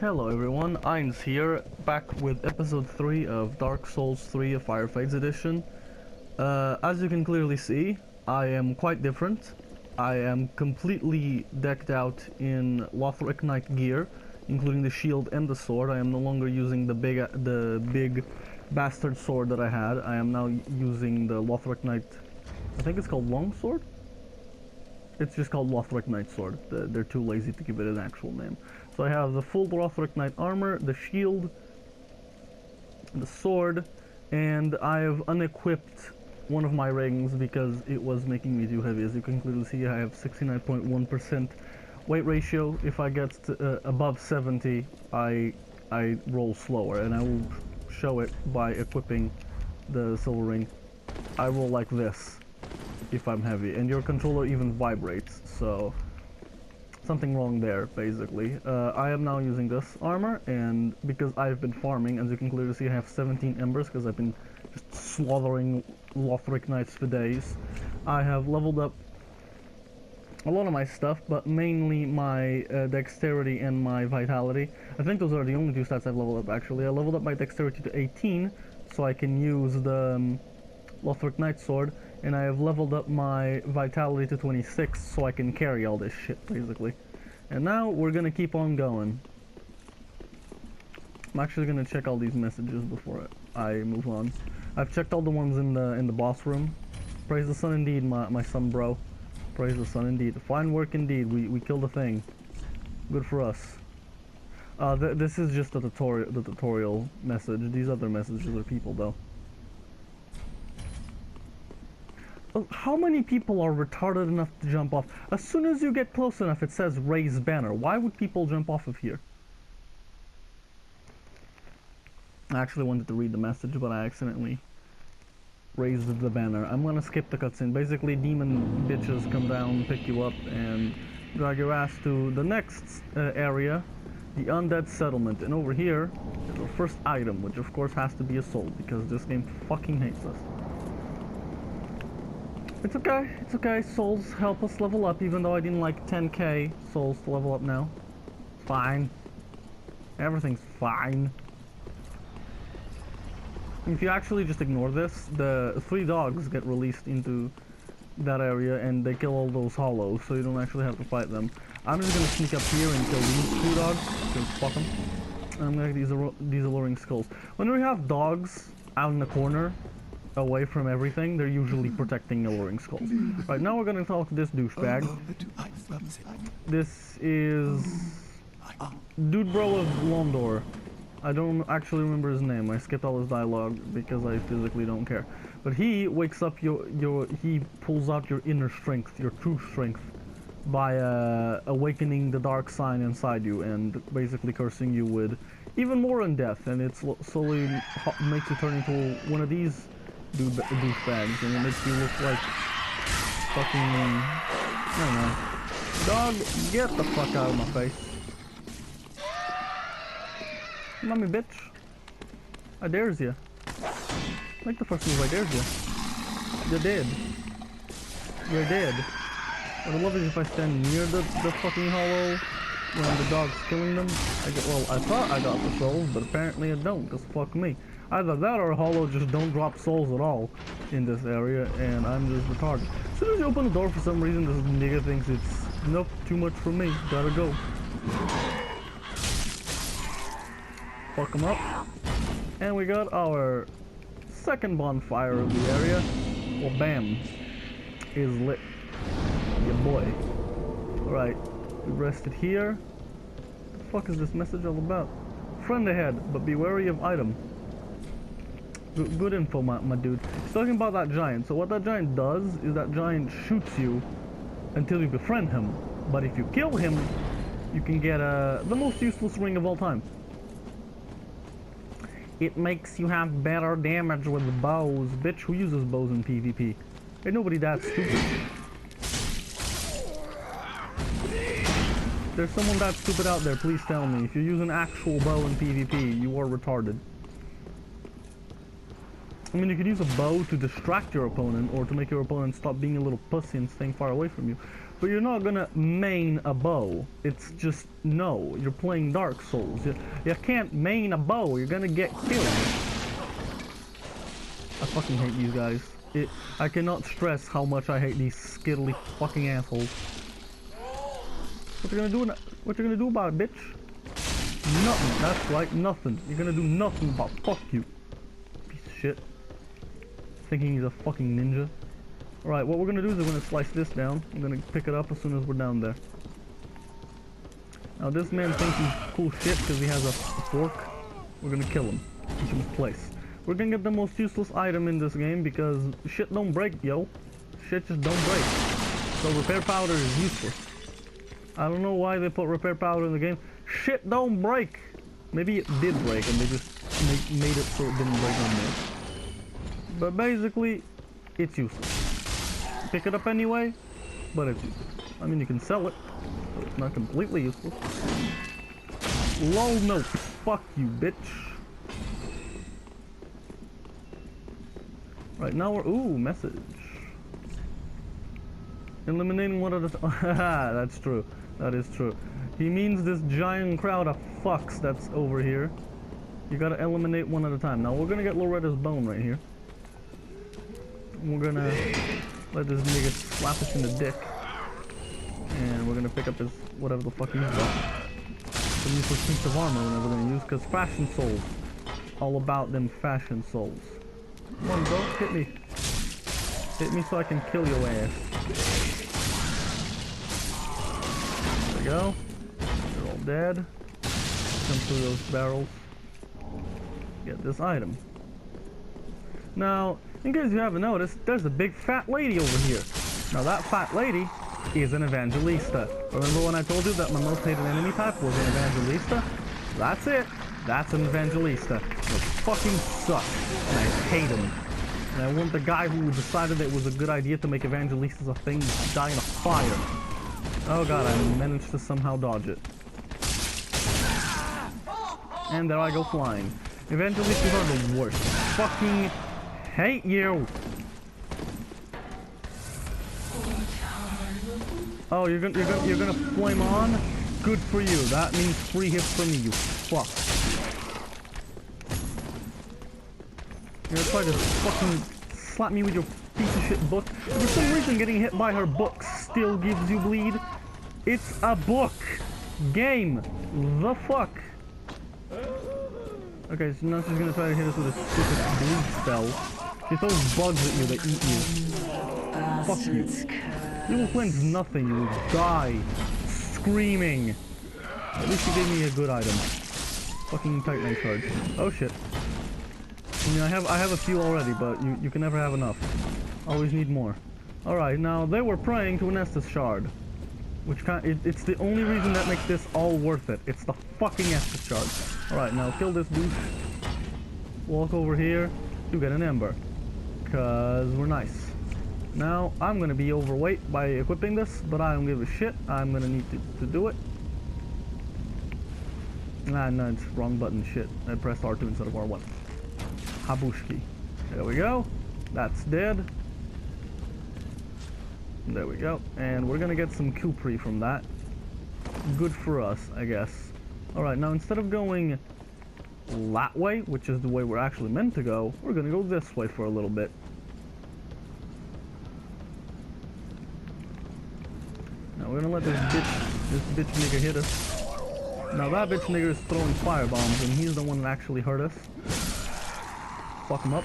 Hello everyone, Ainz here, back with episode 3 of Dark Souls 3 of Firefights Edition. As you can clearly see, I am quite different. I am completely decked out in Lothric Knight gear, including the shield and the sword. I am no longer using the big bastard sword that I had. I am now using the Lothric Knight, I think it's called Longsword? It's just called Lothric Knight Sword. They're too lazy to give it an actual name. So I have the full Lothric Knight armor, the shield, the sword, and I have unequipped one of my rings because it was making me too heavy. As you can clearly see, I have 69.1% weight ratio. If I get to, above 70, I roll slower, and I will show it by equipping the silver ring. I roll like this if I'm heavy, and your controller even vibrates, so something wrong there, basically. I am now using this armor, and because I've been farming, as you can clearly see, I have 17 embers because I've been just slaughtering Lothric Knights for days. I have leveled up a lot of my stuff, but mainly my dexterity and my vitality. I think those are the only two stats I've leveled up, actually. I leveled up my dexterity to 18, so I can use the Lothric Knight sword, and I have leveled up my vitality to 26 so I can carry all this shit, basically. And now we're gonna keep on going. I'm actually gonna check all these messages before I move on. I've checked all the ones in the boss room. Praise the sun indeed, my son bro. Praise the sun indeed. Fine work indeed. We killed a thing. Good for us. This is just the tutorial message. These other messages are people though. How many people are retarded enough to jump off? As soon as you get close enough, it says raise banner. Why would people jump off of here? I actually wanted to read the message, but I accidentally raised the banner. I'm gonna skip the cutscene. Basically, demon bitches come down, pick you up, and drag your ass to the next area, the undead settlement. And over here is our first item, which of course has to be a soul, because this game fucking hates us. It's okay, souls help us level up, even though I didn't like 10k souls to level up now. It's fine. Everything's fine. If you actually just ignore this, the 3 dogs get released into that area and they kill all those hollows, so you don't actually have to fight them. I'm just gonna sneak up here and kill these 2 dogs, because fuck them. I'm gonna get these alluring skulls. When we have dogs out in the corner, away from everything, they're usually protecting alluring skulls. Right, now we're gonna talk to this douchebag. This is Dude Bro of Londor. I don't actually remember his name. I skipped all his dialogue because I physically don't care. But he wakes up he pulls out your inner strength, your true strength, by awakening the dark sign inside you and basically cursing you with even more undeath, and it slowly makes you turn into one of these douchebags, and it makes you look like fucking, I don't know. Dog, get the fuck out of my face. Mommy bitch. I dares you. Make the first move, I dares you. You're dead. You're dead. What I love is if I stand near the fucking hollow when the dog's killing them. Well, I thought I got the souls, but apparently I don't, because fuck me. Either that or hollow just don't drop souls at all in this area, and I'm just retarded. As soon as you open the door, for some reason, this nigga thinks it's, nope, too much for me, gotta go. Fuck him up. And we got our second bonfire of the area. Well, bam. Is lit. Yeah, boy. Alright, we rested here. What the fuck is this message all about? Friend ahead, but be wary of item. Good info, my dude. He's talking about that giant. So what that giant does is that giant shoots you until you befriend him. But if you kill him, you can get the most useless ring of all time. It makes you have better damage with bows. Bitch, who uses bows in PvP? Ain't nobody that stupid. If there's someone that stupid out there, please tell me. If you use an actual bow in PvP, you are retarded. I mean, you could use a bow to distract your opponent, or to make your opponent stop being a little pussy and staying far away from you. but you're not gonna main a bow. It's just, no, you're playing Dark Souls. You can't main a bow, you're gonna get killed. I fucking hate these guys. I cannot stress how much I hate these skittly fucking assholes. What you gonna do? What you gonna do about it, bitch? Nothing. That's right, nothing. You're gonna do nothing about fuck you, piece of shit. Thinking he's a fucking ninja. All right, what we're gonna do is we're gonna slice this down. I'm gonna pick it up as soon as we're down there. Now this man thinks he's cool shit because he has a fork. We're gonna kill him. Teach him his place. We're gonna get the most useless item in this game because shit don't break, yo. Shit just don't break. So repair powder is useless. I don't know why they put repair powder in the game. Shit don't break. Maybe it did break and they just made it so it didn't break no more. But basically, it's useless. Pick it up anyway, but it's useless. I mean, you can sell it, but it's not completely useless. Lol, no. Fuck you, bitch. Right now we're, ooh, message. Eliminating one at a time. Haha, that's true. That is true. He means this giant crowd of fucks that's over here. You gotta eliminate one at a time. Now we're gonna get Loretta's bone right here. We're gonna let this nigga slap us in the dick. And we're gonna pick up his, whatever the fuck he's got. Some useless piece of armor we're never gonna use, cause fashion souls. All about them fashion souls. Come on, bro, hit me. Hit me so I can kill your ass. There we go. They're all dead. Jump through those barrels. Get this item. Now, in case you haven't noticed, there's a big fat lady over here. Now that fat lady is an Evangelista. Remember when I told you that my most hated enemy type was an Evangelista? That's it. That's an Evangelista. They fucking suck. And I hate him. And I want the guy who decided it was a good idea to make Evangelistas a thing to die in a fire. Oh god, I managed to somehow dodge it. And there I go flying. Evangelistas are the worst. Fucking hate you! Oh, you're gonna flame on? Good for you. That means free hits for me, you fuck. You're gonna try to fucking slap me with your piece of shit book. For some reason, getting hit by her book still gives you bleed. It's a book! Game! The fuck? Okay, so now she's gonna try to hit us with a stupid bleed spell. She throws bugs at you that eat you. Fuck you. You will cleanse nothing, you will die screaming. At least you gave me a good item. Fucking Titanite charge. Oh shit. I mean, I have a few already, but you can never have enough. Always need more. Alright, now they were praying to an Estus shard. Which it's the only reason that makes this all worth it. It's the fucking Estus shard. Alright, now kill this douche. Walk over here. You get an ember. Cause we're nice. Now, I'm gonna be overweight by equipping this, but I don't give a shit. I'm gonna need to do it. Ah, no, it's wrong button, shit. I pressed R2 instead of R1. Habushki. There we go. That's dead. There we go. And we're gonna get some Cupri from that. Good for us, I guess. Alright, now instead of going that way, which is the way we're actually meant to go, we're gonna go this way for a little bit. Now we're gonna let this bitch nigga hit us. Now that bitch nigga is throwing fire bombs and he's the one that actually hurt us. Fuck him up.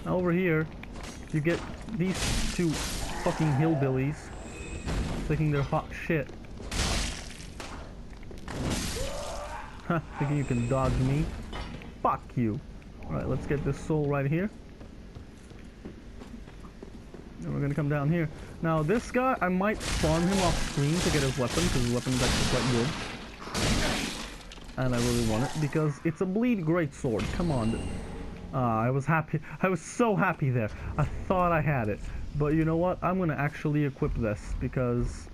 Now over here, you get these two fucking hillbillies thinking they're hot shit. Huh, thinking you can dodge me. Fuck you. Alright, let's get this soul right here. And we're gonna come down here. Now this guy, I might farm him off screen to get his weapon, because his weapon is actually quite good. And I really want it, because it's a bleed greatsword. Come on. I was happy. I was so happy there. I thought I had it. But you know what? I'm gonna actually equip this, because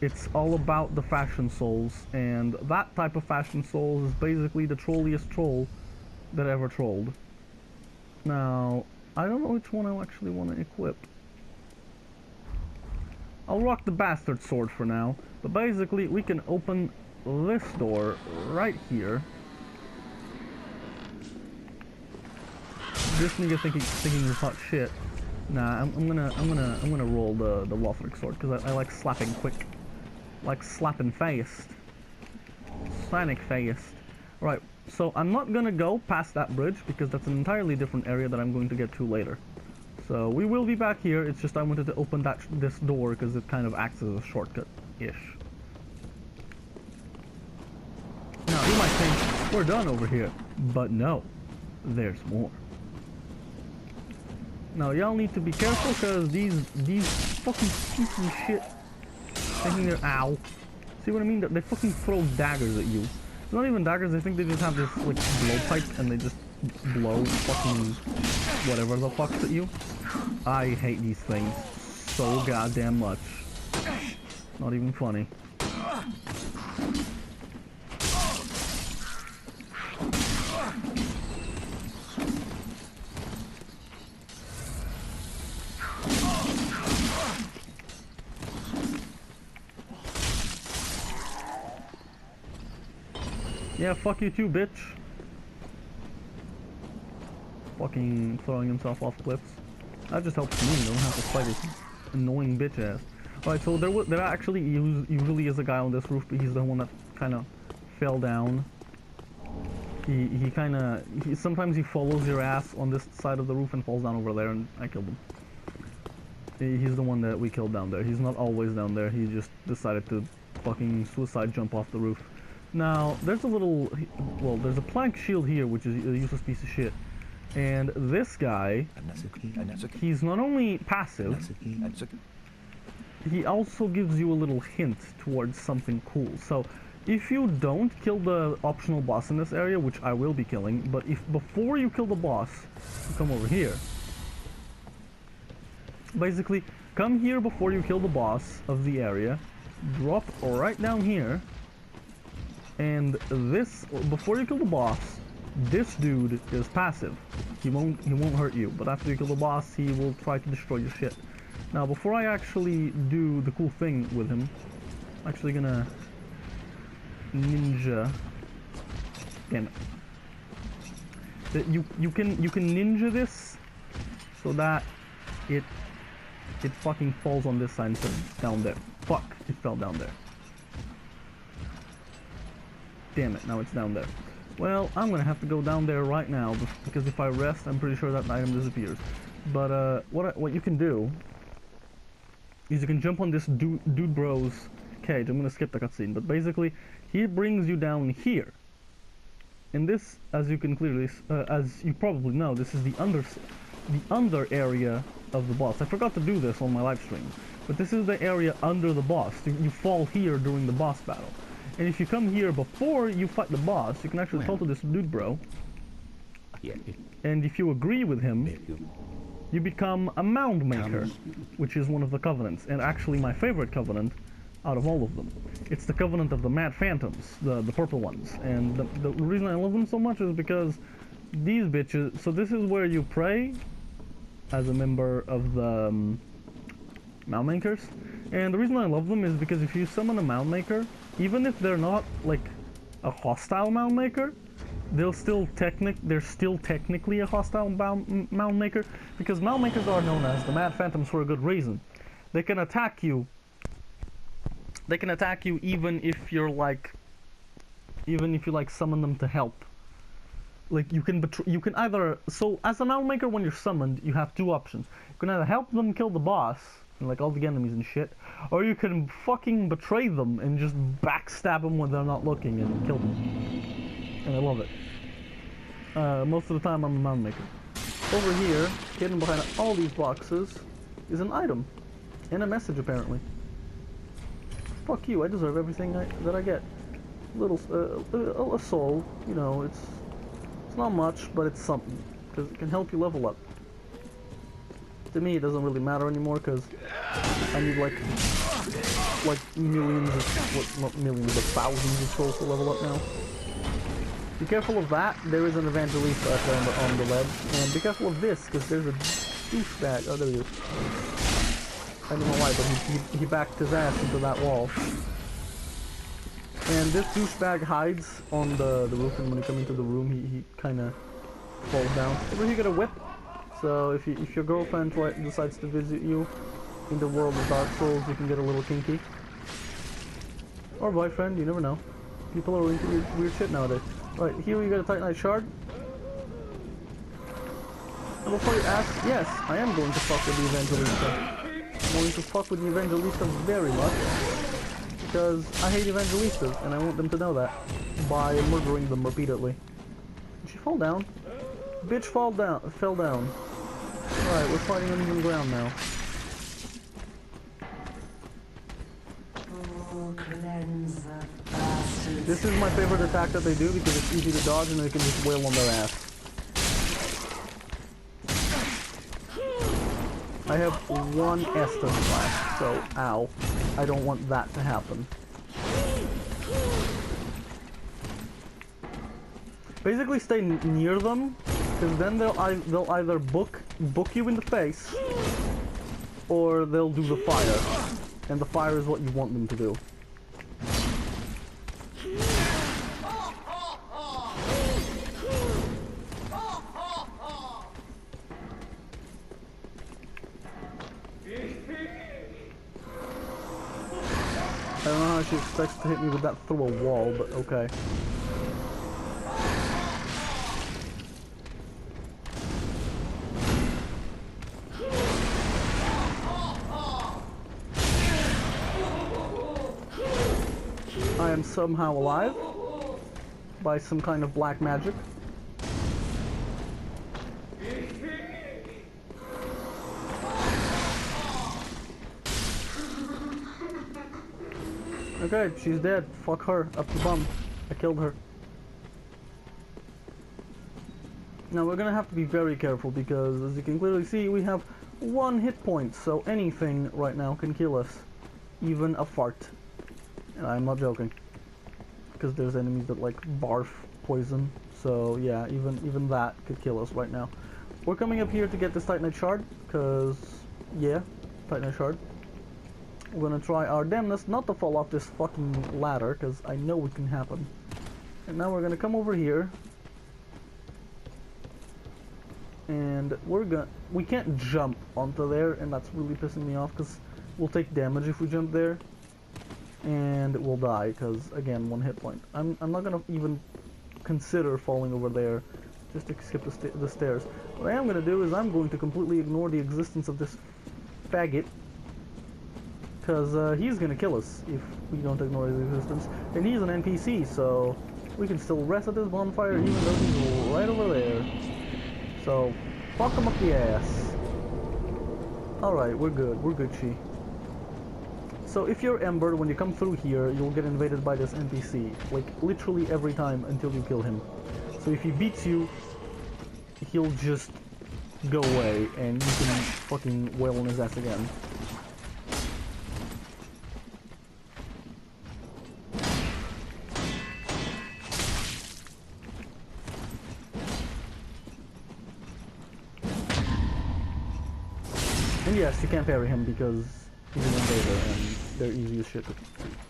it's all about the fashion souls. And that type of fashion souls is basically the trolliest troll that ever trolled. Now, I don't know which one I actually want to equip. I'll rock the bastard sword for now, but basically we can open this door right here. This nigga thinking he's hot shit. Nah, I'm gonna roll the Lothric sword because I like slapping quick, like slapping fast, Sonic fast. Right, so I'm not gonna go past that bridge because that's an entirely different area that I'm going to get to later. So we will be back here. It's just I wanted to open this door because it kind of acts as a shortcut-ish. Now you might think we're done over here, but no, there's more. Now y'all need to be careful because these fucking pieces of shit thinking they're ow. See what I mean? They fucking throw daggers at you. It's not even daggers. I think they just have this like blowpipe and they just blow fucking whatever the fuck's at you. I hate these things so goddamn much. Not even funny. Yeah, fuck you too, bitch. Fucking throwing himself off cliffs. That just helps me, you don't have to fight his annoying bitch ass. Alright, so there actually usually is a guy on this roof, but he's the one that kind of fell down. Sometimes he follows your ass on this side of the roof and falls down over there, and I killed him. He's the one that we killed down there. He's not always down there, he just decided to fucking suicide jump off the roof. Now, there's a plank shield here, which is a useless piece of shit. And this guy, he's not only passive, he also gives you a little hint towards something cool. So, if you don't kill the optional boss in this area, which I will be killing, but if before you kill the boss, you come over here. Basically, come here before you kill the boss of the area, drop right down here, and this, before you kill the boss, this dude is passive. He won't hurt you, but after you kill the boss, he will try to destroy your shit. Now, before I actually do the cool thing with him, I'm actually gonna ninja. Damn it. You can ninja this so that it fucking falls on this side instead of down there. Fuck, it fell down there. Damn it, now it's down there. Well, I'm gonna have to go down there right now because if I rest, I'm pretty sure that item disappears. But what you can do is you can jump on this dude bro's cage. I'm gonna skip the cutscene, but basically he brings you down here. And this, as you can clearly, as you probably know, this is the under area of the boss. I forgot to do this on my live stream, but this is the area under the boss. You fall here during the boss battle. And if you come here before you fight the boss, you can actually talk to this dude bro. And if you agree with him, you become a mound maker, which is one of the covenants, and actually my favorite covenant out of all of them. It's the covenant of the Mad Phantoms, the purple ones. And the reason I love them so much is because these bitches, so this is where you pray as a member of the mound makers. And the reason I love them is because if you summon a mound maker, even if they're not like a hostile mound maker, they're still technically a hostile mound maker, because mound makers are known as the Mad Phantoms for a good reason. They can attack you. They can attack you even if you summon them to help. Like you can either, so as a mound maker when you're summoned, you have two options. You can either help them kill the boss, like all the enemies and shit, or you can fucking betray them and just backstab them when they're not looking and kill them. And I love it. Most of the time I'm a mound maker. Over here, hidden behind all these boxes, is an item. And a message apparently. Fuck you, I deserve everything that I get. A soul, you know, it's not much, but it's something. Because it can help you level up. To me, it doesn't really matter anymore because I need like millions of, not millions, but thousands of souls to level up now. Be careful of that. There is an evangelista up there on the ledge, and be careful of this because there's a douchebag. Oh, there he is. I don't know why, but he backed his ass into that wall. And this douchebag hides on the roof, and when you come into the room, he kind of falls down. Over here, you get a whip. So if your girlfriend decides to visit you in the world of Dark Souls, you can get a little kinky. Or boyfriend, you never know. People are into weird shit nowadays. Right, here we got a Titanite shard. And before you ask, yes, I am going to fuck with the Evangelista. I'm going to fuck with the Evangelista very much. Because I hate Evangelistas, and I want them to know that. By murdering them repeatedly. Did she fall down? Bitch fell down. Alright, we're fighting on even ground now. This is my favorite attack that they do because it's easy to dodge and they can just wail on their ass. I have one Estus left, so ow. I don't want that to happen. Basically stay near them, because then they'll either book you in the face, or they'll do the fire. And the fire is what you want them to do. I don't know how she expects to hit me with that through a wall, but okay. I am somehow alive by some kind of black magic. Okay, she's dead. Fuck her. Up the bum. I killed her. Now we're gonna have to be very careful because, as you can clearly see, we have 1 hit point. So anything right now can kill us. Even a fart. And I'm not joking. Because there's enemies that like barf poison. So yeah, even that could kill us right now. We're coming up here to get this Titanite shard. Because, yeah, Titanite shard. We're gonna try our damnness not to fall off this fucking ladder, because I know it can happen. And now we're gonna come over here. And we can't jump onto there, and that's really pissing me off, because we'll take damage if we jump there. And we'll die, because, again, 1 hit point. I'm not gonna even consider falling over there, just to skip the stairs. What I am gonna do is I'm going to completely ignore the existence of this faggot. Because he's gonna kill us if we don't ignore his existence. And he's an NPC, so we can still rest at this bonfire even though he's right over there. So, fuck him up the ass. Alright, we're good, Chi. So if you're Ember, when you come through here, you'll get invaded by this NPC. Like, literally every time until you kill him. So if he beats you, he'll just go away, and you can fucking wail on his ass again. And yes, you can't parry him because he's an invader and they're easy as shit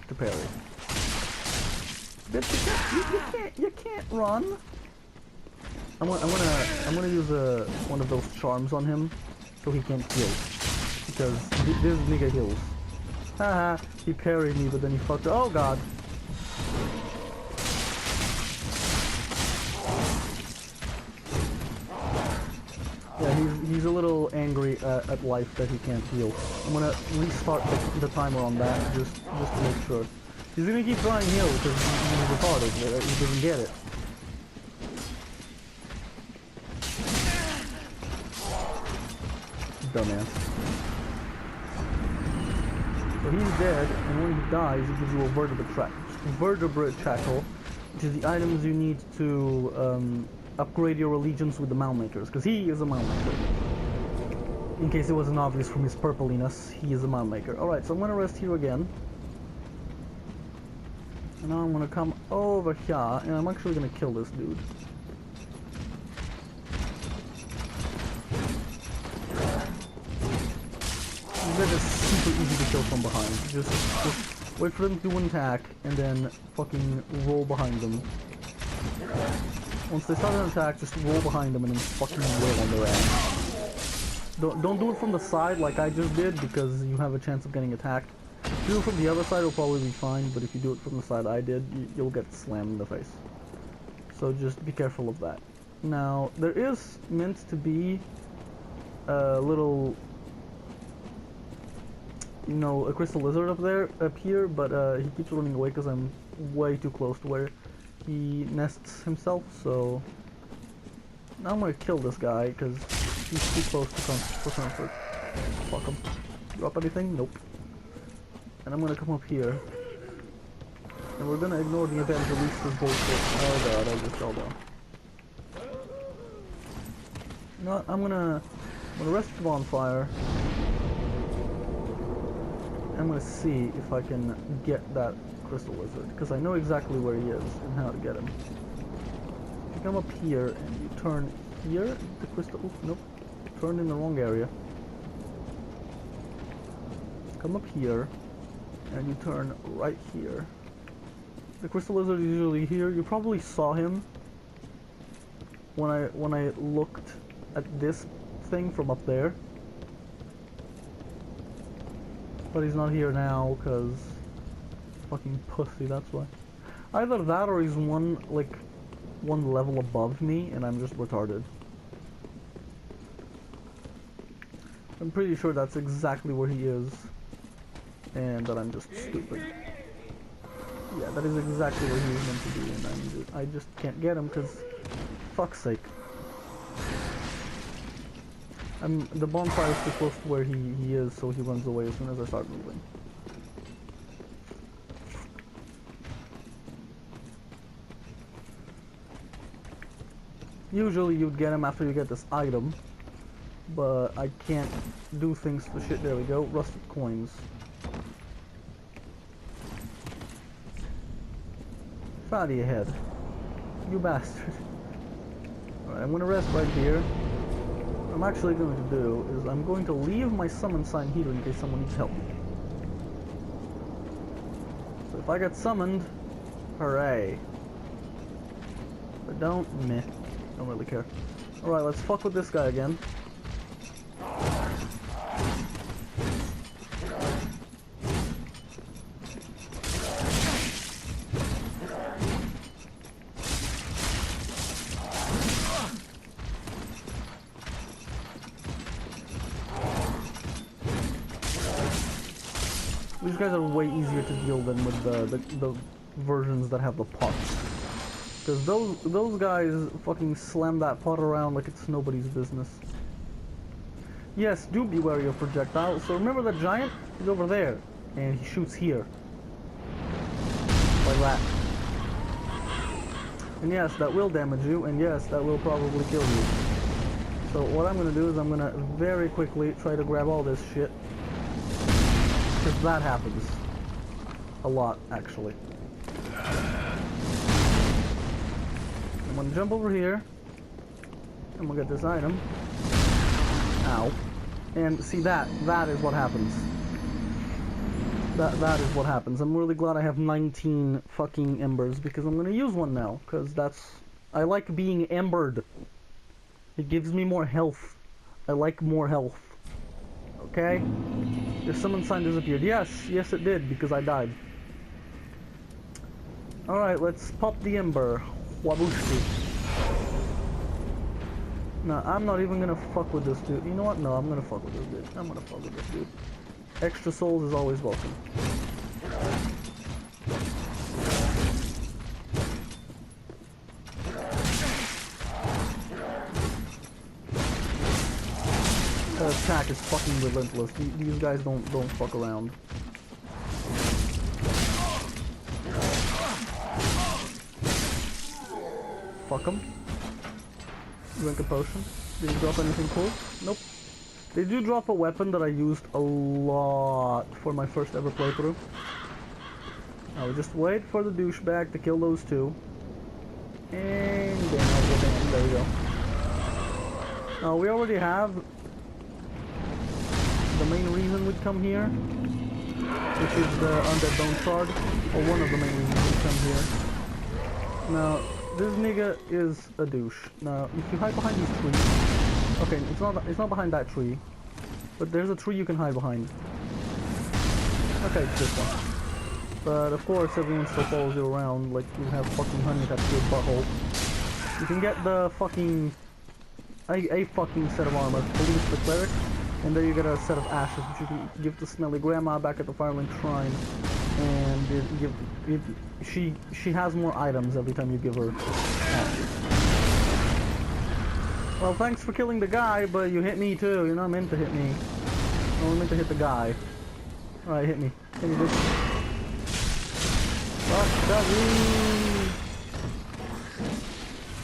to parry. Bitch, you can't run. I'm gonna use one of those charms on him so he can't heal. Because this nigga heals. Haha, he parried me but then he fucked. Oh god. Yeah, he's a little angry at life that he can't heal. I'm gonna restart the timer on that just to make sure. He's gonna keep trying to heal because he's retarded. He doesn't get it. Dumbass. So he's dead, and when he dies, he gives you a vertebrate shackle, which is the items you need to upgrade your allegiance with the Moundmakers, because he is a Moundmaker. In case it wasn't obvious from his purpliness, he is a Moundmaker. Alright, so I'm gonna rest here again. And now I'm gonna come over here, and I'm actually gonna kill this dude. These guys are super easy to kill from behind. Just wait for them to do an attack, and then fucking roll behind them. Once they start an attack, just roll behind them and then fucking wail on their ass. Don't do it from the side like I just did, because you have a chance of getting attacked. If you do it from the other side, it'll probably be fine, but if you do it from the side I did, you'll get slammed in the face. So just be careful of that. Now, there is meant to be a little, you know, a crystal lizard up here, but he keeps running away because I'm way too close to where he nests himself, so now I'm gonna kill this guy because he's too close for comfort. Fuck him. Drop anything? Nope. And I'm gonna come up here, and we're gonna ignore the evangelist's bullshit. Oh god, I just fell down. You know what? I'm gonna rest the bonfire. I'm gonna see if I can get that crystal lizard, because I know exactly where he is and how to get him. If you come up here and you turn here, the crystal... Oops, nope. Turned in the wrong area. Come up here and you turn right here. The crystal lizard is usually here. You probably saw him when I looked at this thing from up there. But he's not here now, because fucking pussy, that's why. Either that or he's one level above me and I'm just retarded. I'm pretty sure that's exactly where he is, and that I'm just stupid. Yeah, that is exactly where he is meant to be, and I just can't get him because, fuck's sake. The bonfire is too close to where he is, so he runs away as soon as I start moving. Usually you'd get him after you get this item, but I can't do things for shit. There we go, rusted coins. Fatty ahead. You bastard. Alright, I'm gonna rest right here. What I'm actually going to do is I'm going to leave my summon sign here in case someone needs help. So if I get summoned, hooray. But don't really care. Alright, let's fuck with this guy again. These guys are way easier to deal than with the versions that have the pots. Because those guys fucking slam that pot around like it's nobody's business. Yes, do be wary of projectiles. So remember the giant? He's over there. And he shoots here. Like that. And yes, that will damage you. And yes, that will probably kill you. So what I'm going to do is I'm going to very quickly try to grab all this shit. Because that happens. A lot, actually. I'm gonna jump over here. I'm gonna get this item. Ow. And see that is what happens. That is what happens. I'm really glad I have 19 fucking embers, because I'm gonna use one now, because I like being embered. It gives me more health. I like more health. Okay? Your summon sign disappeared. Yes it did, because I died. Alright, let's pop the ember. Wabushi. No, I'm not even gonna fuck with this dude. You know what? No, I'm gonna fuck with this dude. I'm gonna fuck with this dude. Extra souls is always welcome. That attack is fucking relentless. These guys don't fuck around. Fuck them. Drink a potion. Did you drop anything cool? Nope. They do drop a weapon that I used a lot for my first ever playthrough. Now we just wait for the douchebag to kill those two. And then there we go. Now we already have the main reason we'd come here, which is the undead bone shard, or one of the main reasons we'd come here. Now, this nigga is a douche. Now, if you hide behind these trees, okay, it's not behind that tree, but there's a tree you can hide behind. Okay, it's this one. But of course, everyone still follows you around like you have fucking honey attached to your butthole. You can get the fucking a fucking set of armor, Police the Cleric, and there you get a set of ashes which you can give to Smelly Grandma back at the Firelink Shrine, and she has more items every time you give her ashes. Well, thanks for killing the guy, but you hit me too. You're not meant to hit me. You're only meant to hit the guy. Alright, hit me. Hit me, bitch. Fuck, Davi!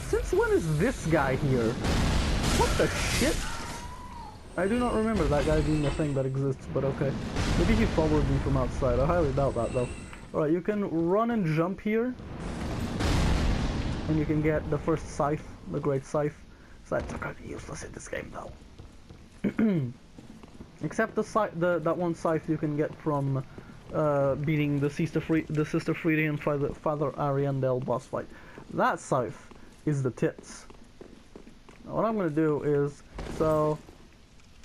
Since when is this guy here? What the shit? I do not remember that guy being a thing that exists, but okay. Maybe he followed me from outside. I highly doubt that, though. Alright, you can run and jump here. And you can get the first scythe, the Great Scythe. Scythes are kind of useless in this game, though. Except that one scythe you can get from beating the Sister Friedia and Father Ariandel boss fight. That scythe is the tits. Now, what I'm going to do is, so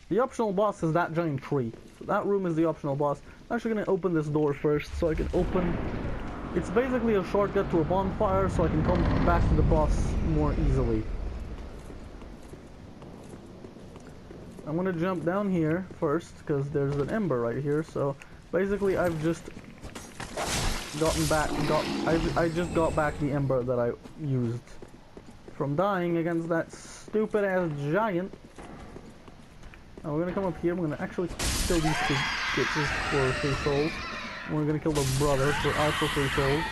the optional boss is that giant tree. So that room is the optional boss. I'm actually going to open this door first so I can open. It's basically a shortcut to a bonfire so I can come back to the boss more easily. I'm gonna jump down here first because there's an ember right here. So basically, I've just gotten back. I just got back the ember that I used from dying against that stupid ass giant. Now we're gonna come up here. We're gonna actually kill these two bitches for 3 souls. And we're gonna kill the brother for also 3 souls.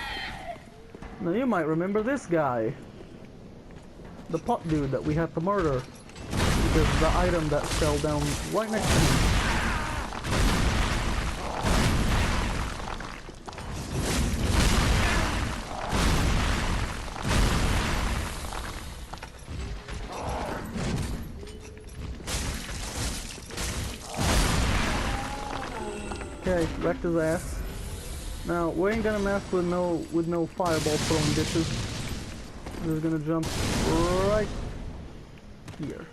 Now you might remember this guy, the pot dude that we had to murder. Because the item that fell down right next to me. Okay, wrecked his ass. Now we ain't gonna mess with no fireball throwing bitches. We're just gonna jump right here.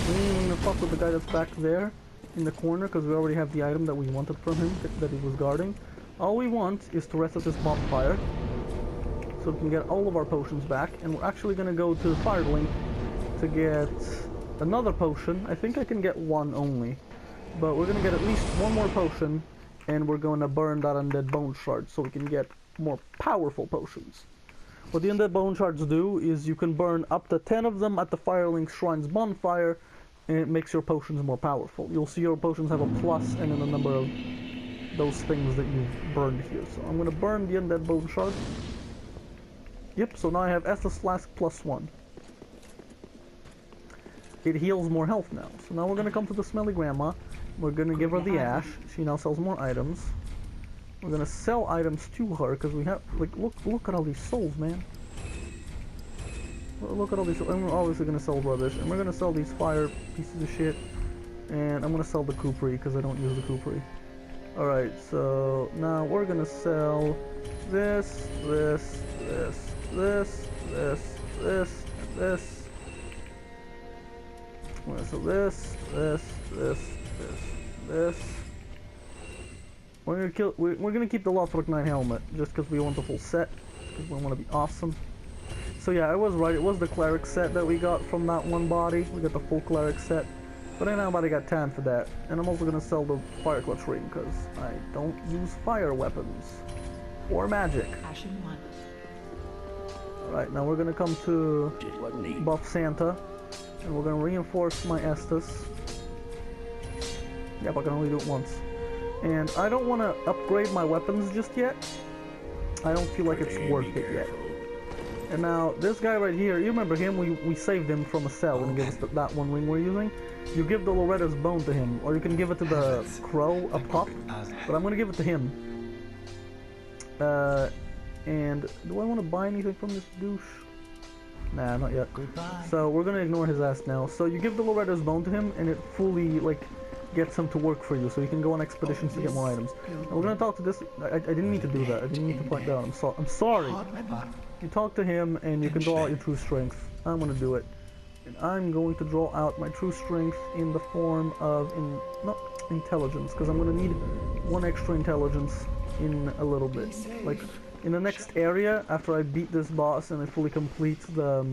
I'm gonna fuck with the guy that's back there in the corner because we already have the item that we wanted from him that he was guarding. All we want is to rest at this bonfire so we can get all of our potions back, and we're actually gonna go to the Firelink to get another potion. I think I can get one only, but we're gonna get at least one more potion, and we're gonna burn that undead bone shard so we can get more powerful potions. What the undead bone shards do is you can burn up to 10 of them at the Firelink Shrine's bonfire, and it makes your potions more powerful. You'll see your potions have a plus and then a number of those things that you've burned here. So I'm going to burn the undead bone shard. Yep, so now I have Estus Flask +1. It heals more health now. So now we're going to come to the Smelly Grandma. We're going to give her the ash. She now sells more items. We're gonna sell items to her because we have, like, look at all these souls, man. Look at all these. And we're obviously gonna sell rubbish, and we're gonna sell these fire pieces of shit. And I'm gonna sell the Kukri because I don't use the Kukri. All right, so now we're gonna sell this. I'm gonna sell this. We're gonna keep the Lothric 9 helmet just because we want the full set, because we want to be awesome. So yeah, I was right. It was the cleric set that we got from that one body. We got the full cleric set, but ain't nobody got time for that. And I'm also gonna sell the fire clutch ring because I don't use fire weapons or magic. All right, now we're gonna come to buff Santa, and we're gonna reinforce my Estus. Yep, I can only do it once. And I don't want to upgrade my weapons just yet. I don't feel like it's worth it yet. And now, this guy right here, you remember him? We saved him from a cell and gave us that one ring we're using. You give the Loretta's bone to him, or you can give it to the crow up top. But I'm going to give it to him. And do I want to buy anything from this douche? Nah, not yet. So we're gonna ignore his ass now. So you give the lowrider's bone to him, and it fully like gets him to work for you, so you can go on expeditions to get more items. And we're gonna talk to this. I didn't mean to do that. I didn't mean to point down. I'm sorry. You talk to him, and you can draw out your true strength. I'm gonna do it, and I'm going to draw out my true strength in the form of not intelligence, because I'm gonna need 1 extra intelligence in a little bit. Like in the next area, after I beat this boss and I fully complete the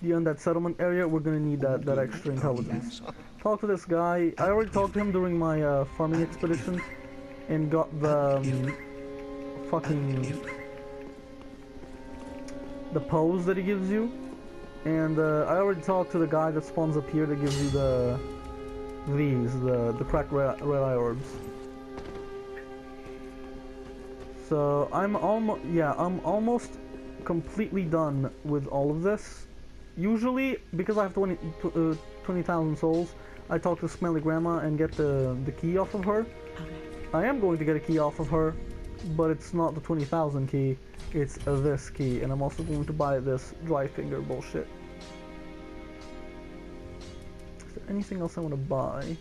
undead settlement area, we're gonna need that extra intelligence. Talk to this guy. I already talked to him during my farming expedition and got the the pose that he gives you. And I already talked to the guy that spawns up here that gives you the cracked red eye orbs. So I'm almost completely done with all of this. Usually, because I have 20,000 souls, I talk to Smelly Grandma and get the key off of her. I am going to get a key off of her, but it's not the 20,000 key, it's this key, and I'm also going to buy this dry finger bullshit. Is there anything else I want to buy?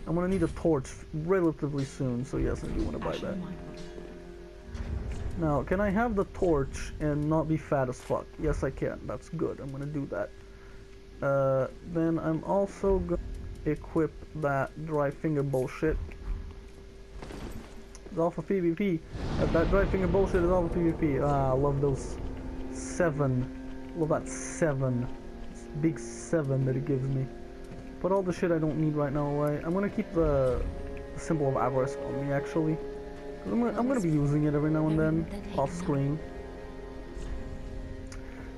I'm gonna need a torch relatively soon, so yes, I do want to buy that. Now, can I have the torch and not be fat as fuck? Yes, I can. That's good. I'm gonna do that. Then I'm also gonna equip that dry finger bullshit. It's all for PvP. That dry finger bullshit is all for PvP. Ah, I love those 7. Love that 7. It's big 7 that it gives me. Put all the shit I don't need right now away. I'm gonna keep the symbol of avarice on me, actually. I'm gonna be using it every now and then, off screen.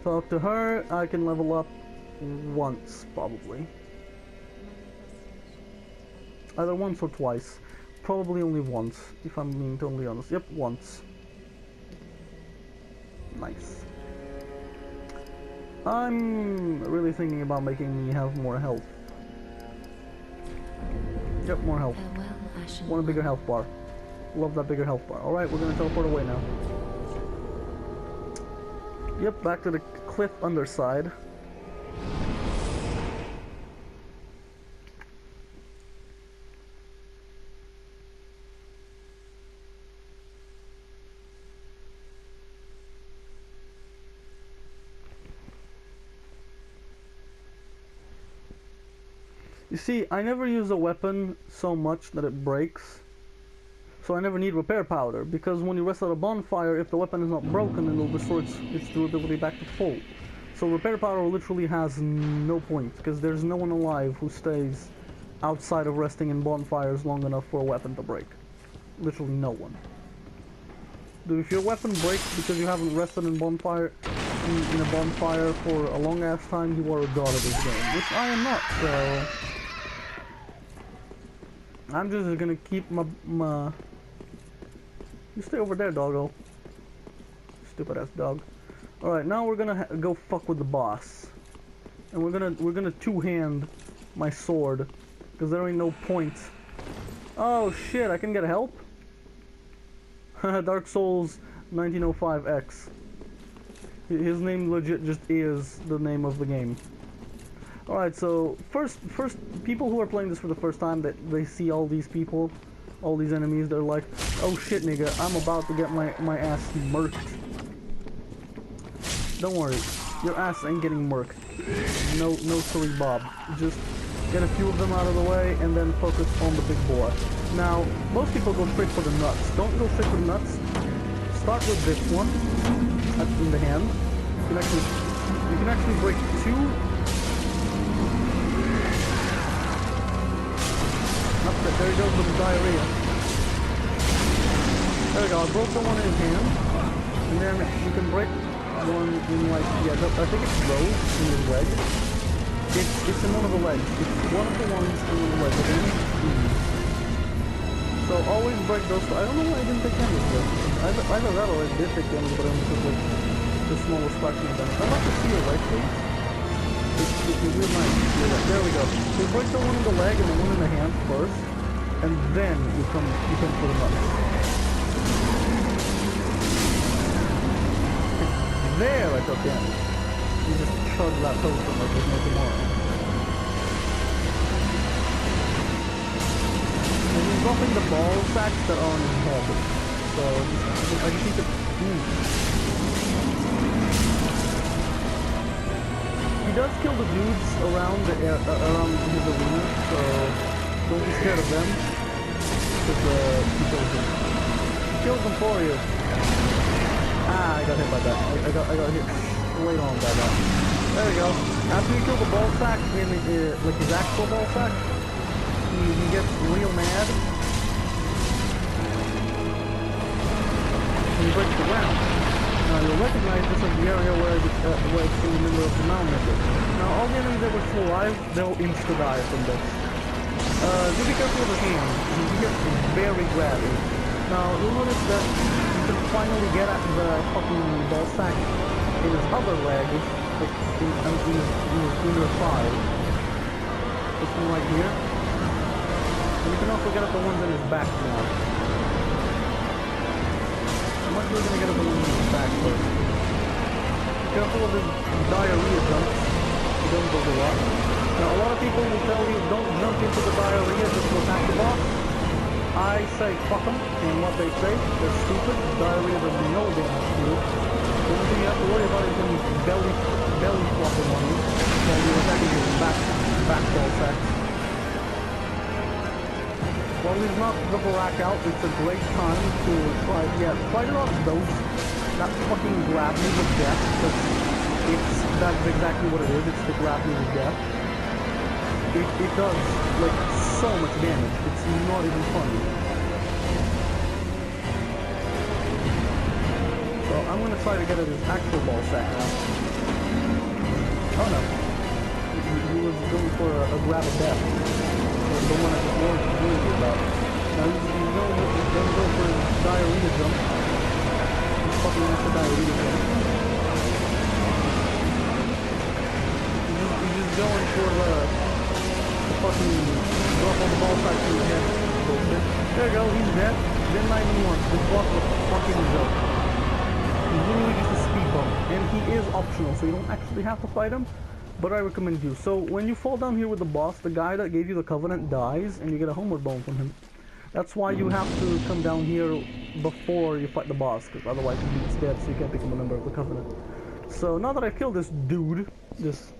Talk to her. I can level up once, probably. Either once or twice. Probably only once, if I'm being totally honest. Yep, once. Nice. I'm really thinking about making me have more health. Yep, more health. Want a bigger health bar. Love that bigger health bar. Alright, we're gonna teleport away now. Yep, back to the cliff underside. You see, I never use a weapon so much that it breaks. So I never need repair powder, because when you rest at a bonfire, if the weapon is not broken, then it'll restore its durability back to full. So repair powder literally has no point, because there's no one alive who stays outside of resting in bonfires long enough for a weapon to break. Literally no one. Dude, if your weapon breaks because you haven't rested in a bonfire for a long ass time, you are a god of this game, which I am not, so I'm just gonna keep my You stay over there, doggo. Stupid ass dog. Alright, now we're gonna go fuck with the boss. And we're gonna two-hand my sword, because there ain't no point. Oh shit, I can get help? Dark Souls 1905X. His name legit just is the name of the game. Alright, so first people who are playing this for the first time, that they see all these people, all these enemies, they're like, oh shit nigga, I'm about to get my ass murked. Don't worry, your ass ain't getting murked. No sorry Bob. Just get a few of them out of the way and then focus on the big boy. Now, most people go straight for the nuts. Don't go straight for the nuts. Start with this one in the hand. You can actually break 2. There he goes with the diarrhea. There we go, I broke the one in his hand. And then you can break one in like, yeah, I think it's rows in his leg. It's in one of the legs. It's one of the ones in one of the legs. So always break those. I don't know why I didn't take damage though. Either that or I did take damage, but I only took like the smallest fraction of damage. I'd like to see your leg, please. It's real nice. There we go. So you break the one in the leg and the one in the hand first. And then you come for the nuts. There I took him. He just chugged that potion like there's no tomorrow. And he's dropping the ball sacks that are on his head. So I just need to... He does kill the dudes around his arena, so don't be scared of them. Because he kills them. He kills them for you. Ah, I got hit by that. I got hit straight on by that. There we go. After you kill the ball sack in like his actual ball sack, he gets real mad. And he breaks the ground. Now you'll recognize this as the area where it's in the middle of the mountain. Now all the enemies that were still alive, they'll insta-die from this. Do be careful with his hand. He gets very grabby. Now you'll notice that you can finally get at the fucking ball sack in his other leg, like in his inner thigh. This one right here. And you can also get at the ones in his back now. I'm actually gonna get at the ones in his back first. Be careful of his diarrhea jumps. He doesn't go a lot. Now a lot of people will tell you don't jump into the diarrhea just to attack the boss. I say fuck them, and what they say, they're stupid. Diarrhea does no damage to you. The only thing you have to worry about is when he's belly flopping on you while you're attacking his back ball sack. While he's not the Barak out, it's a great time to try to dodge those. That fucking grab move of death, because that's exactly what it is, it's the grab move of death. It does, like, so much damage, it's not even funny. So I'm gonna try to get at his actual ball sack now. Oh no. He was going for a grab of death. The one I just warned you about. Now he's going to go for his diarrhea jump. He's fucking after diarrhea jump. He's just going for the fucking drop on the ball sack to his head. Bullshit. There you go, he's dead. Then 91. This boss was fucking joke. He's literally just a speed bump. And he is optional, so you don't actually have to fight him. But I recommend you. So when you fall down here with the boss, the guy that gave you the covenant dies, and you get a homeward bone from him. That's why you have to come down here before you fight the boss, because otherwise he's dead, so you can't become a member of the covenant. So now that I've killed this dude, this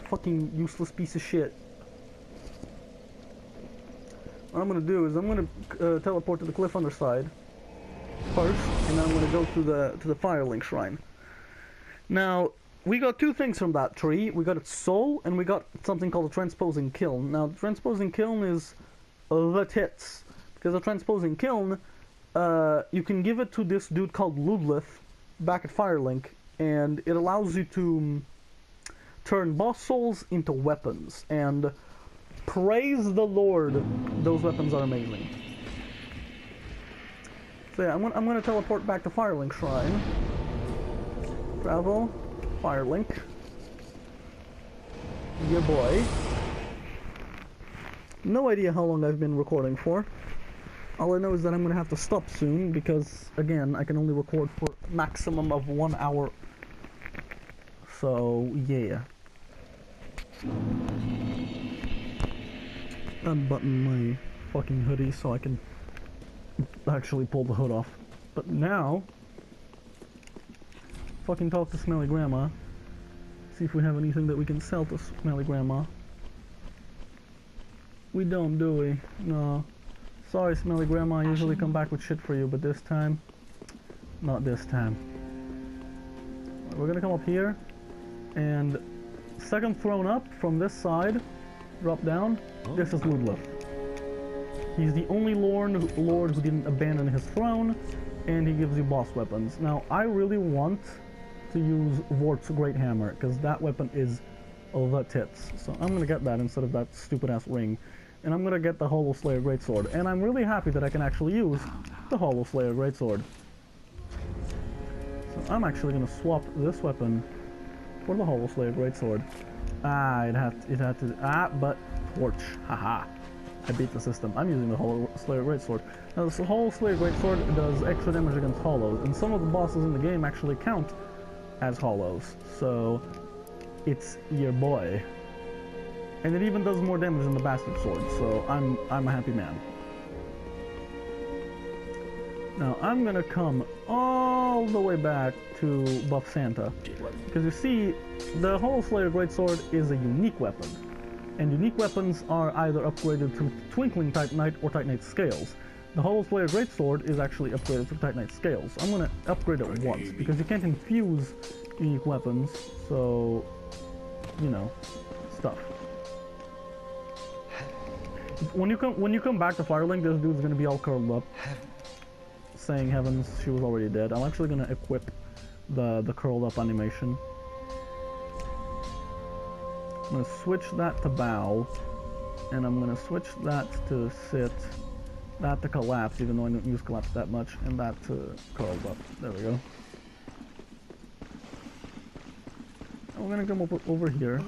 fucking useless piece of shit, what I'm gonna do is I'm gonna teleport to the cliff underside first, and then I'm gonna go to the Firelink Shrine. Now, we got two things from that tree. We got its soul, and we got something called a transposing kiln. Now, the transposing kiln is the tits. Because the transposing kiln, you can give it to this dude called Ludlith back at Firelink, and it allows you to turn boss souls into weapons. And praise the Lord, those weapons are amazing. So yeah, I'm gonna teleport back to Firelink Shrine. Travel. Firelink. Your boy. No idea how long I've been recording for. All I know is that I'm gonna have to stop soon because, again, I can only record for maximum of 1 hour. So, yeah. Unbutton my fucking hoodie so I can actually pull the hood off. But now, fucking talk to Smelly Grandma. See if we have anything that we can sell to Smelly Grandma. We don't, do we? No. Sorry, Smelly Grandma, I usually come back with shit for you, but this time, not this time. We're gonna come up here, and second throne up from this side, drop down, this is Ludlith. He's the only lord who didn't abandon his throne, and he gives you boss weapons. Now, I really want to use Vort's Great Hammer, because that weapon is the tits. So I'm gonna get that instead of that stupid ass ring. And I'm gonna get the Hollow Slayer Greatsword. And I'm really happy that I can actually use the Hollow Slayer Greatsword. So I'm actually gonna swap this weapon for the Hollow Slayer Greatsword. But torch. Haha. I beat the system. I'm using the Hollow Slayer Greatsword. Now, the Hollow Slayer Greatsword does extra damage against hollows, and some of the bosses in the game actually count as hollows. So it's your boy. And it even does more damage than the bastard sword, so I'm a happy man. Now I'm gonna come all the way back to buff Santa, because you see, the Hollow Slayer Greatsword is a unique weapon, and unique weapons are either upgraded through Twinkling Titanite or Titanite Scales. The Hollow Slayer Greatsword is actually upgraded through Titanite Scales. I'm gonna upgrade it once, because you can't infuse unique weapons, so, you know, stuff. When you come back to Firelink, this dude's gonna be all curled up, saying heavens, she was already dead. I'm actually gonna equip the curled up animation. I'm gonna switch that to bow, and I'm gonna switch that to sit, that to collapse, even though I don't use collapse that much, and that to curled up. There we go. And we're gonna come over here.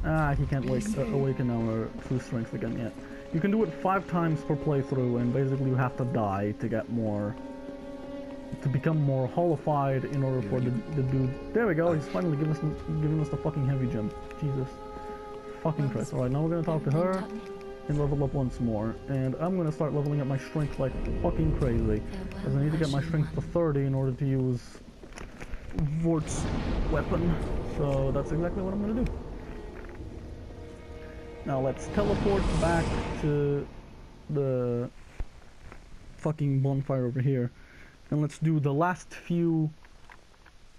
Ah, he can't awaken our true strength again yet. You can do it 5 times per playthrough, and basically you have to die to get more, to become more hollowified in order for the dude. There we go. He's finally giving us the fucking heavy gem. Jesus, fucking Christ! All right, now we're gonna talk to her and level up once more, and I'm gonna start leveling up my strength like fucking crazy, because I need to get my strength to 30 in order to use Vort's weapon. So that's exactly what I'm gonna do. Now let's teleport back to the fucking bonfire over here, and let's do the last few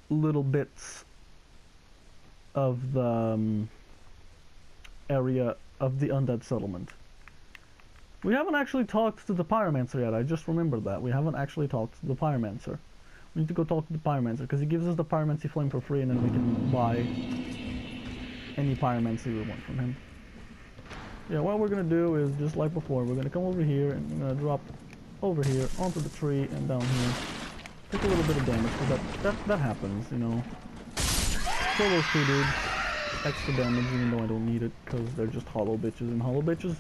little bits of the area of the undead settlement. We haven't actually talked to the pyromancer yet. I just remembered that. We haven't actually talked to the pyromancer. We need to go talk to the pyromancer, because he gives us the pyromancy flame for free, and then we can buy any pyromancy we want from him. Yeah, what we're gonna do is just like before. We're gonna come over here and we're gonna drop over here onto the tree and down here. Take a little bit of damage, because that happens, you know. Kill those 2 dudes. Extra damage, even though I don't need it, because they're just hollow bitches, and hollow bitches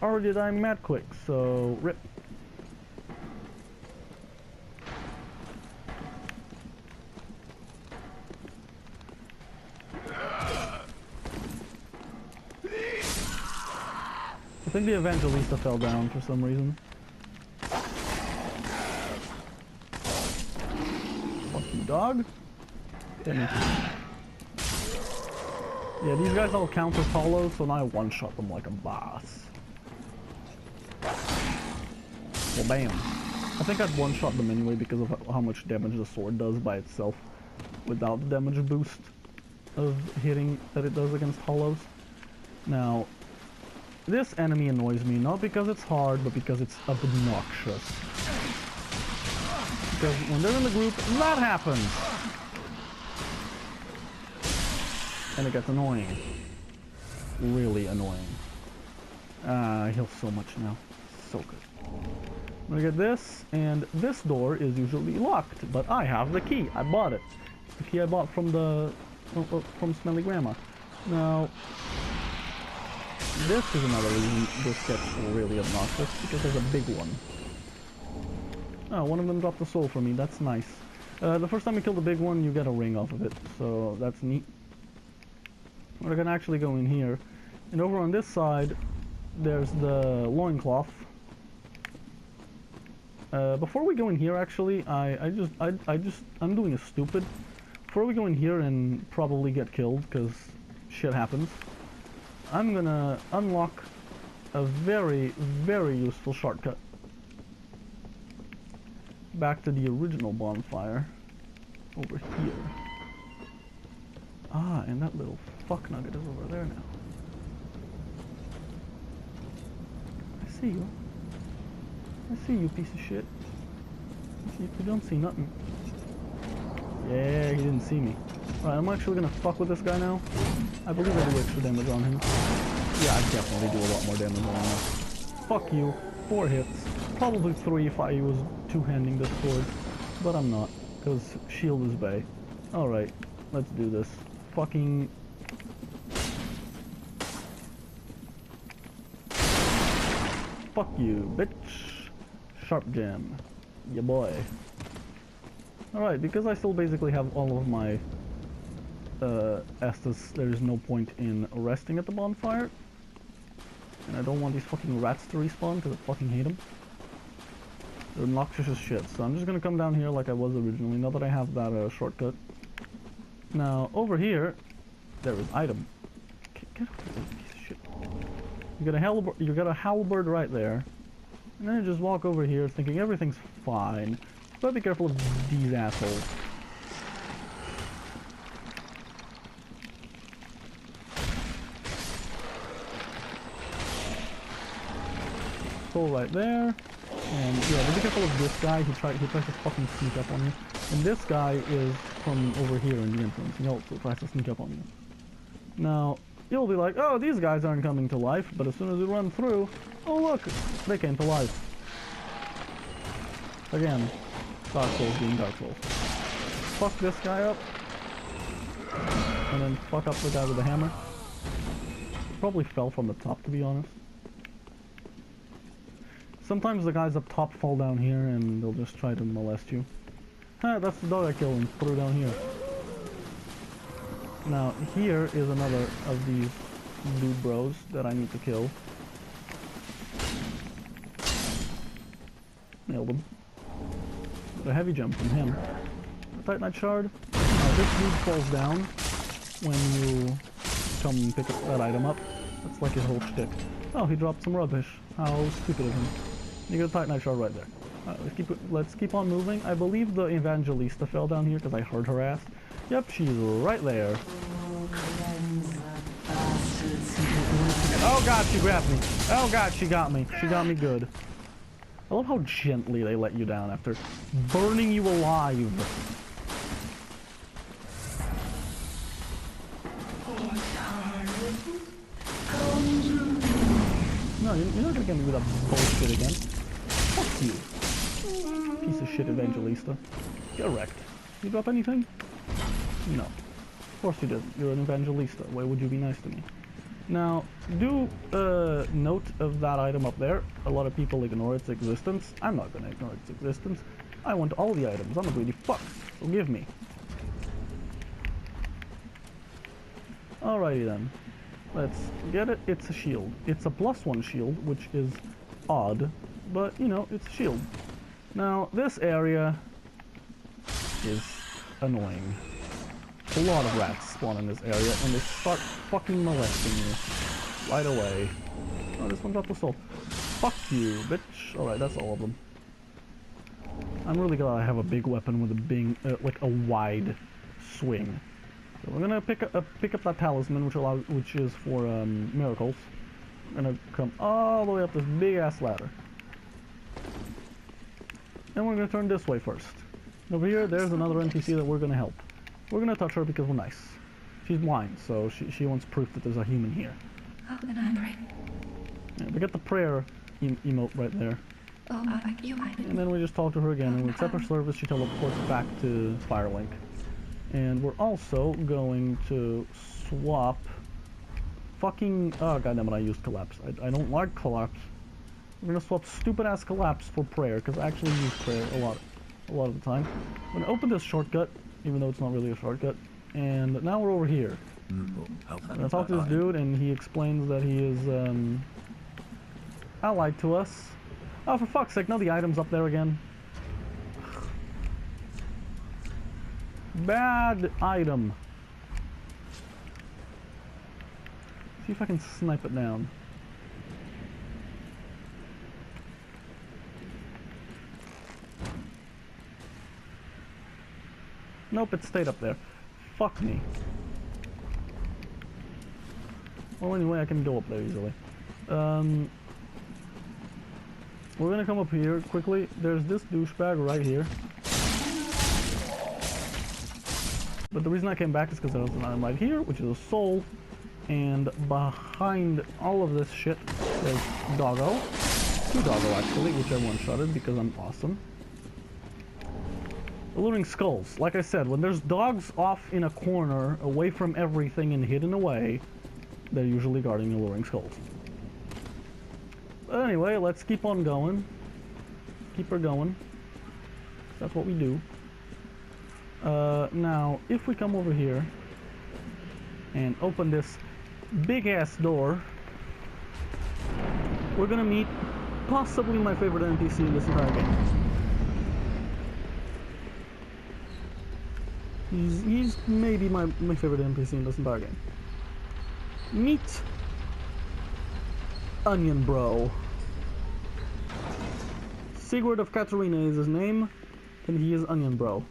already dying mad quick. So rip. I think the Evangelista fell down for some reason. Fuck you, dog. Hit me. Yeah, these guys all count as hollows, so now I one-shot them like a boss. Well, bam. I think I'd one-shot them anyway because of how much damage the sword does by itself, without the damage boost of hitting that it does against hollows. Now, this enemy annoys me, not because it's hard, but because it's obnoxious. Because when they're in the group, that happens! And it gets annoying. Really annoying. I heal so much now. So good. I'm gonna get this, and this door is usually locked, but I have the key. I bought it. It's the key I bought from from Smelly Grandma. Now, this is another reason this gets really obnoxious, because there's a big one. Oh, one of them dropped a soul for me. That's nice. The first time you kill the big one, you get a ring off of it, so that's neat. We're gonna actually go in here, and over on this side, there's the loincloth. Before we go in here, actually, I'm doing a stupid. Before we go in here and probably get killed, because shit happens, I'm gonna unlock a very, very useful shortcut back to the original bonfire over here. Ah, and that little fuck nugget is over there now. I see you. I see you, piece of shit. You don't see nothing. Yeah, he didn't see me. Alright, I'm actually gonna fuck with this guy now. I believe I do extra damage on him. Yeah, I definitely do a lot more damage on him. Fuck you. 4 hits. Probably 3 if I was two-handing this sword. But I'm not, because shield is bay. Alright, let's do this. Fucking... Fuck you, bitch. Sharp gem. Ya boy. Alright, because I still basically have all of my Estus, there is no point in resting at the bonfire. And I don't want these fucking rats to respawn because I fucking hate them. They're noxious as shit, so I'm just gonna come down here like I was originally, now that I have that shortcut. Now, over here, there is item. Get off of this piece of shit. You got a halberd right there. And then you just walk over here thinking everything's fine. But be careful of these assholes. Skull right there. And yeah, be careful of this guy. He tries to fucking sneak up on you. And this guy is from over here in the entrance. He also tries to sneak up on you. Now, you'll be like, oh, these guys aren't coming to life. But as soon as you run through, oh look, they came to life. Again, Dark Souls being Dark Souls. Fuck this guy up. And then fuck up the guy with the hammer. He probably fell from the top, to be honest. Sometimes the guys up top fall down here and they'll just try to molest you. Ha, that's the dog I killed and threw down here. Now, here is another of these dude bros that I need to kill. Nailed him. Got a heavy jump from him. A Titanite shard. Now, this dude falls down when you come and pick up that item up. That's like his whole shtick. Oh, he dropped some rubbish. How stupid of him. You got a Titanite shard right there. Let's keep on moving. I believe the Evangelista fell down here because I heard her ass. Yep, she's right there. Oh god, she grabbed me. Oh god, she got me. She got me good. I love how gently they let you down after burning you alive. No, you're not gonna get me with that bullshit again. Fuck you. Piece of shit Evangelista. Get wrecked. You drop anything? No. Of course you didn't. You're an Evangelista. Why would you be nice to me? Now, do note of that item up there. A lot of people ignore its existence. I'm not gonna ignore its existence. I want all the items. I'm a greedy fuck. So give me. Alrighty then. Let's get it. It's a shield. It's a +1 shield, which is odd. But, you know, it's a shield. Now, this area is annoying. A lot of rats spawn in this area, and they start fucking molesting you right away. Oh, this one dropped the soul. Fuck you, bitch. Alright, that's all of them. I'm really glad I have a big weapon with a big, like a wide swing. So we're gonna pick up that talisman, which is for miracles. We're gonna come all the way up this big ass ladder. And we're gonna turn this way first. Over here, there's another NPC that we're gonna help. We're gonna touch her because we're nice. She's blind, so she wants proof that there's a human here. Oh, and I pray. Yeah, we get the prayer emote right there. Oh, you might. And then we just talk to her again, and we accept her service. She teleports back to Firelink. And we're also going to swap fucking... Oh, goddammit, I used Collapse. I don't like Collapse. We're gonna swap stupid-ass Collapse for Prayer, because I actually use Prayer a lot of the time. I'm gonna open this shortcut, even though it's not really a shortcut. And now we're over here. I'm gonna talk to this dude, and he explains that he is, allied to us. Oh, for fuck's sake, now the item's up there again. Bad item. See if I can snipe it down. Nope, it stayed up there. Fuck me. Well, anyway, I can go up there easily. We're gonna come up here quickly. There's this douchebag right here. But the reason I came back is because there was an item right here, which is a soul. And behind all of this shit, there's Doggo. 2 Doggo, actually, which I one-shotted because I'm awesome. Alluring skulls. Like I said, when there's dogs off in a corner, away from everything and hidden away, they're usually guarding alluring skulls. But anyway, let's keep on going. Keep her going. That's what we do. Now, if we come over here and open this big-ass door, we're gonna meet possibly my favorite NPC in this entire game. He's maybe my favorite NPC in this entire game. Meet Onion Bro. Sigurd of Katarina is his name, and he is Onion Bro.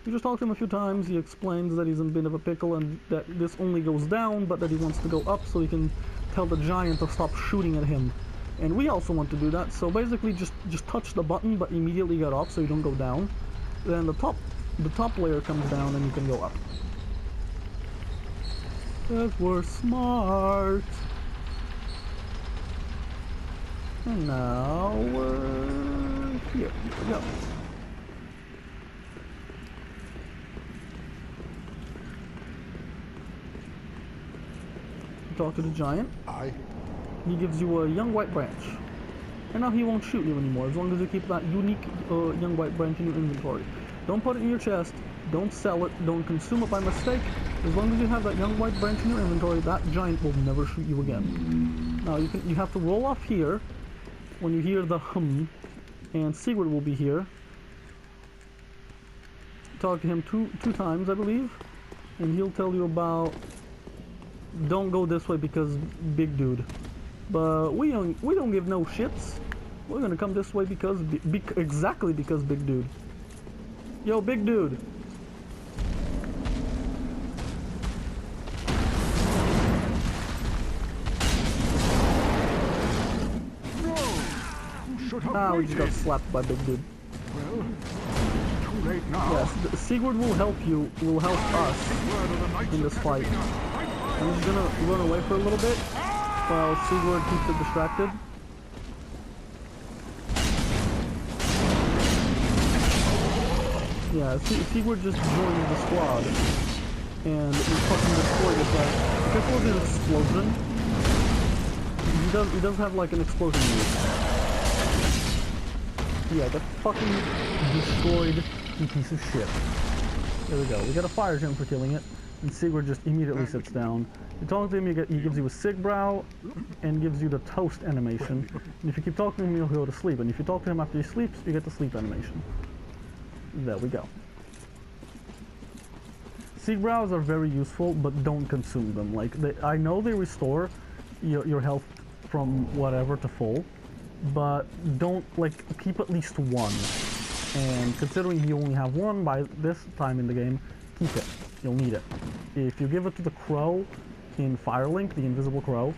You just talk to him a few times. He explains that he's in a bit of a pickle and that this only goes down, but that he wants to go up so he can tell the giant to stop shooting at him. And we also want to do that, so basically just touch the button but immediately get up so you don't go down. Then the top layer comes down and you can go up. Because we're smart. And now we're here. Here we go. Talk to the giant. He gives you a young white branch. And now he won't shoot you anymore as long as you keep that unique young white branch in your inventory. Don't put it in your chest. Don't sell it. Don't consume it by mistake. As long as you have that young white branch in your inventory, that giant will never shoot you again. Now you have to roll off here when you hear the hum, and Sigurd will be here. Talk to him two times, I believe, and he'll tell you about. Don't go this way because big dude. But we don't give no shits. We're gonna come this way because exactly because big dude. Yo, big dude. Ah, we just got slapped by big dude. Well, too late now. Yes, Sigurd will help you. Will help us in this fight. I'm just gonna run away for a little bit while Sigurd keeps it distracted. Yeah, Sigurd just joined the squad and we fucking destroyed this guy. Careful of his explosion. He does have like an explosion move. Yeah, get fucking destroyed, you piece of shit. There we go. We got a fire gem for killing it. And Sigurd just immediately sits down. You talk to him, he gives you a sig brow and gives you the toast animation. And if you keep talking to him, you'll go to sleep. And if you talk to him after he sleeps, you get the sleep animation. There we go. Sig brows are very useful, but don't consume them. Like I know they restore your health from whatever to full, but don't keep at least one. And considering you only have one by this time in the game, keep it. You'll need it. If you give it to the crow in Firelink, the invisible crow,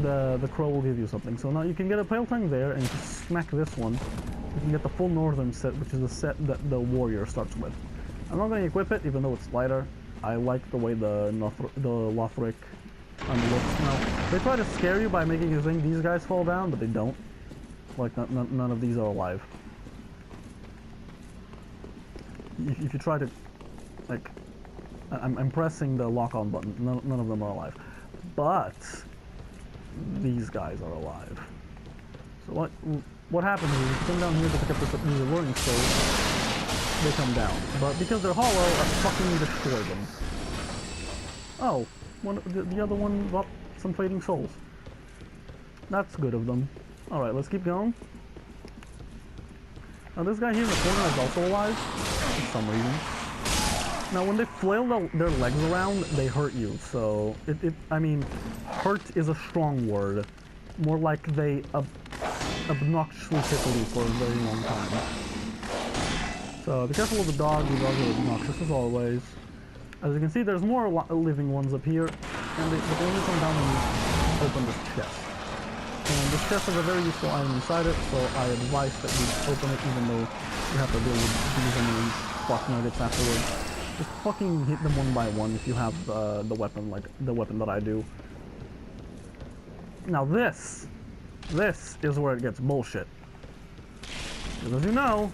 the crow will give you something. So now you can get a pale tongue there, and just smack this one. You can get the full northern set, which is the set that the warrior starts with. I'm not going to equip it, even though it's lighter. I like the way the Lothric looks now. They try to scare you by making you think these guys fall down, but they don't. Like none of these are alive. If you try to, like, I'm pressing the lock-on button. None of them are alive, but these guys are alive. So what happens is you come down here to pick up these learning stones. They come down, but because they're hollow, I fucking destroy them. Oh, the other one got some fading souls. That's good of them. All right, let's keep going. Now this guy here in the corner is also alive for some reason. Now when they flail their legs around, they hurt you. So I mean, hurt is a strong word. More like they obnoxiously tickle you for a very long time. So be careful of the dog. The dogs are obnoxious as always. As you can see, there's more living ones up here, and they only come down when you open this chest. And this chest has a very useful item inside it, so I advise that you open it even though you have to deal with these enemies, fuck nuggets afterwards. Just fucking hit them one by one if you have the weapon, like the weapon that I do. Now this is where it gets bullshit. Because as you know,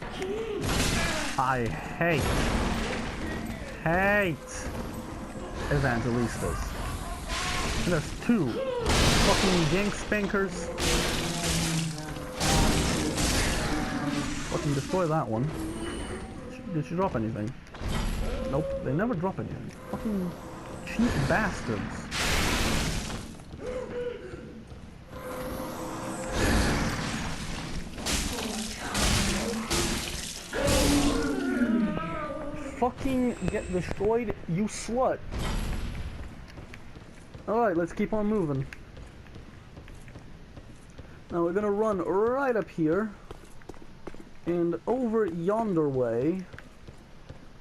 I hate Evangelistas. And there's two fucking gang spankers. Fucking destroy that one. Did she drop anything? Nope, they never drop any. Fucking cheap bastards. Fucking get destroyed, you slut. Alright, let's keep on moving. Now we're gonna run right up here. And over yonder way,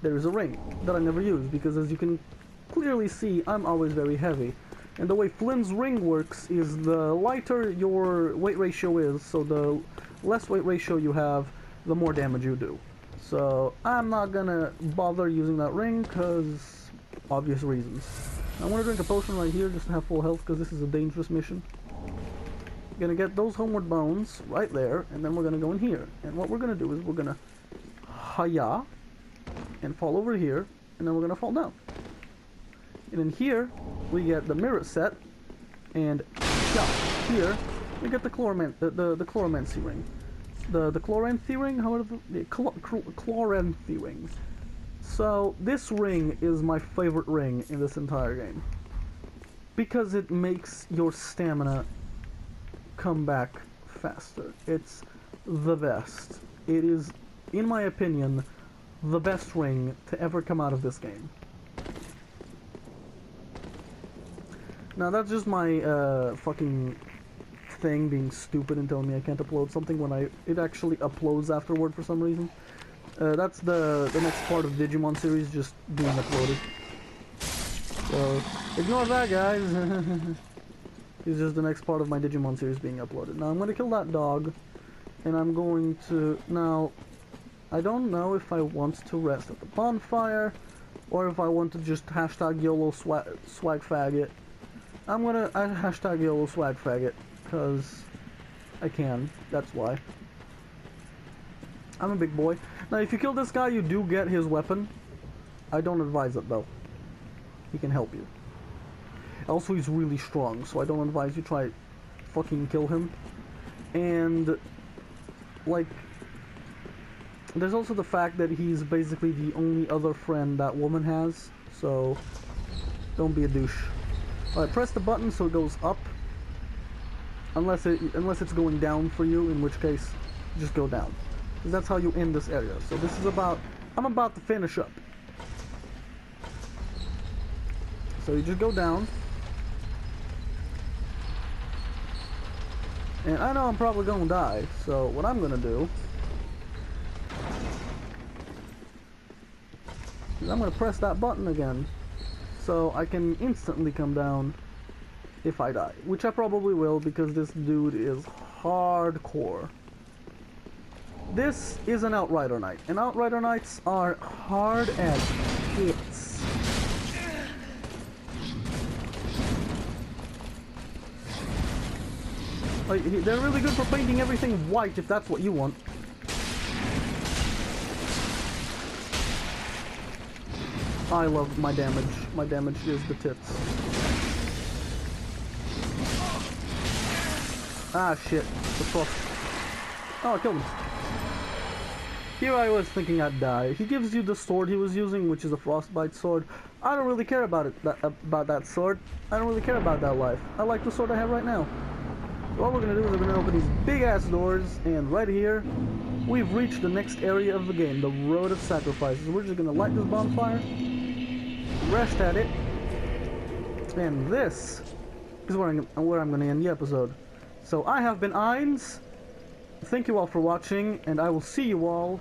there's a ring that I never use because, as you can clearly see, I'm always very heavy. And the way Flynn's ring works is the lighter your weight ratio is, so the less weight ratio you have, the more damage you do. So I'm not gonna bother using that ring because obvious reasons. I want to drink a potion right here just to have full health because this is a dangerous mission. Gonna get those homeward bones right there, and then we're gonna go in here. And what we're gonna do is we're gonna hiya and fall over here, and then we're gonna fall down. And in here we get the mirror set, and here we get the chloromancy ring. The chloranthy ring, however, the chloranthy ring. So this ring is my favorite ring in this entire game because it makes your stamina come back faster. It's the best. It is, in my opinion, the best ring to ever come out of this game. Now that's just my fucking thing being stupid and telling me I can't upload something when it actually uploads afterward for some reason. That's the next part of Digimon series just being uploaded. So ignore that, guys. It's just the next part of my Digimon series being uploaded. Now I'm going to kill that dog, and I'm going to... Now, I don't know if I want to rest at the bonfire, or if I want to just hashtag YOLO swag faggot. I'm going to hashtag YOLO swag faggot, because I can, that's why. I'm a big boy. Now if you kill this guy, you do get his weapon. I don't advise it though. He can help you. Also, he's really strong, so I don't advise you try fucking kill him. And, like, there's also the fact that he's basically the only other friend that woman has, so don't be a douche. Alright, press the button so it goes up. Unless it's going down for you, in which case, just go down. Because that's how you end this area. So this is I'm about to finish up. So you just go down. And I know I'm probably gonna die, so what I'm gonna do is I'm gonna press that button again, so I can instantly come down if I die. Which I probably will, because this dude is hardcore. This is an Outrider Knight, and Outrider Knights are hard as hits. Like, they're really good for painting everything white if that's what you want. I love my damage. My damage is the tits. Ah, shit. The frost. Oh, I killed him. Here I was thinking I'd die. He gives you the sword he was using, which is a frostbite sword. I don't really care about that sword. I don't really care about that life. I like the sword I have right now. What we're gonna do is we're gonna open these big ass doors, and right here we've reached the next area of the game, the Road of Sacrifices. We're just gonna light this bonfire, rest at it, and this is where I'm gonna end the episode. So I have been Eins. Thank you all for watching, and I will see you all